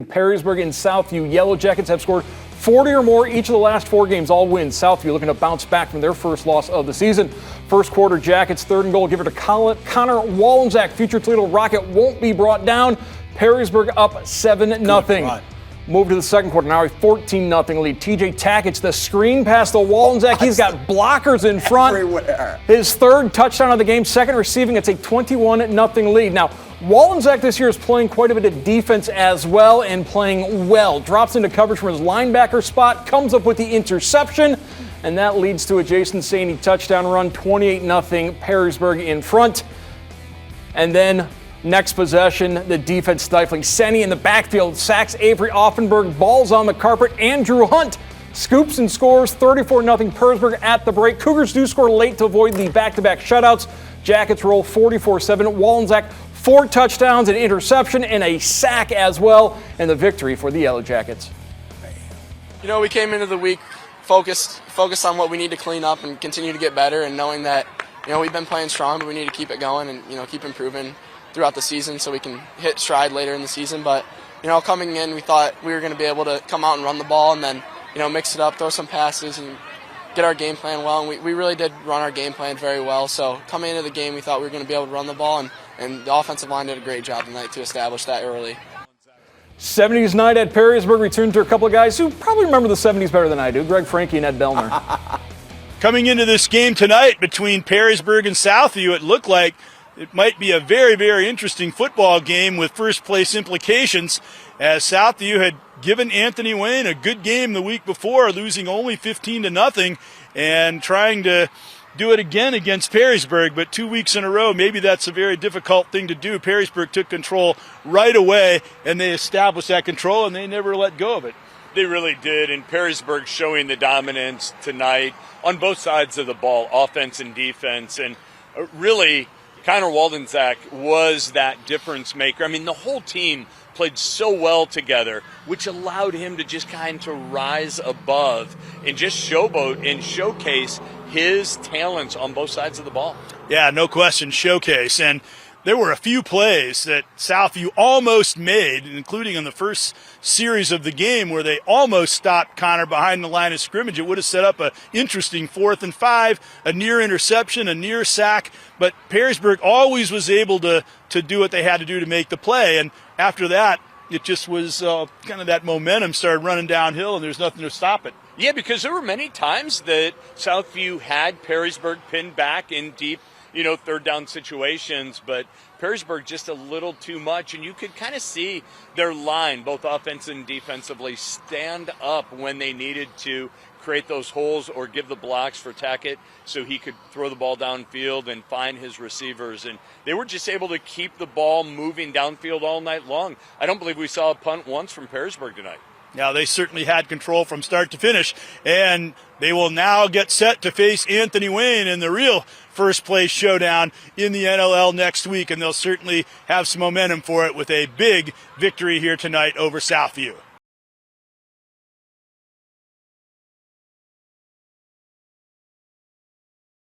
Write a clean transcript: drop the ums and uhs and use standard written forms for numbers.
Perrysburg and Southview. Yellow Jackets have scored 40 or more each of the last 4 games, all wins. Southview looking to bounce back from their first loss of the season. First quarter, Jackets third and goal. Give it to Connor Walendzak. Future Toledo Rocket won't be brought down. Perrysburg up 7-0. Move to the second quarter. Now a 14-0 lead. TJ Tackett's the screen pass to Walendzak. He's got blockers in front. Everywhere. His third touchdown of the game, second receiving. It's a 21-0 lead. Now, Walendzak this year is playing quite a bit of defense as well and playing well. Drops into coverage from his linebacker spot, comes up with the interception, and that leads to a Jason Saney touchdown run. 28-0 Perrysburg in front. And then next possession, the defense stifling. Senny in the backfield, sacks Avery Offenberg, balls on the carpet. Andrew Hunt scoops and scores. 34-0 Perrysburg at the break. Cougars do score late to avoid the back-to-back shutouts. Jackets roll 44-7. Walendzak 4 touchdowns, an interception, and a sack as well, and the victory for the Yellow Jackets. You know, we came into the week focused on what we need to clean up and continue to get better, and knowing that, you know, we've been playing strong, but we need to keep it going and, you know, keep improving throughout the season so we can hit stride later in the season. But, you know, coming in, we thought we were going to be able to come out and run the ball and then, you know, mix it up, throw some passes, and get our game plan well. And we really did run our game plan very well. So coming into the game, we thought we were going to be able to run the ball, and the offensive line did a great job tonight to establish that early. 70s night at Perrysburg. Returned to a couple of guys who probably remember the 70s better than I do. Greg Frankie and Ed Bellner. Coming into this game tonight between Perrysburg and Southview, it looked like it might be a very, very interesting football game with first place implications, as Southview had given Anthony Wayne a good game the week before, losing only 15-0, and trying to do it again against Perrysburg, but 2 weeks in a row, maybe that's a very difficult thing to do. Perrysburg took control right away, and they established that control, and they never let go of it. They really did, and Perrysburg showing the dominance tonight on both sides of the ball, offense and defense, and really Connor Walendzak was that difference maker. I mean, the whole team played so well together, which allowed him to just kind of rise above and just showboat and showcase his talents on both sides of the ball. Yeah, no question, showcase. And there were a few plays that Southview almost made, including in the first series of the game, where they almost stopped Connor behind the line of scrimmage. It would have set up an interesting 4th and 5, a near interception, a near sack. But Perrysburg always was able to do what they had to do to make the play. And after that, it just was kind of that momentum started running downhill, and there's nothing to stop it. Yeah, because there were many times that Southview had Perrysburg pinned back in deep, you know, third down situations, but Perrysburg just a little too much, and you could kind of see their line, both offense and defensively, stand up when they needed to create those holes or give the blocks for Tackett so he could throw the ball downfield and find his receivers. And they were just able to keep the ball moving downfield all night long. I don't believe we saw a punt once from Perrysburg tonight. Now, they certainly had control from start to finish, and they will now get set to face Anthony Wayne in the real first-place showdown in the NLL next week, and they'll certainly have some momentum for it with a big victory here tonight over Southview.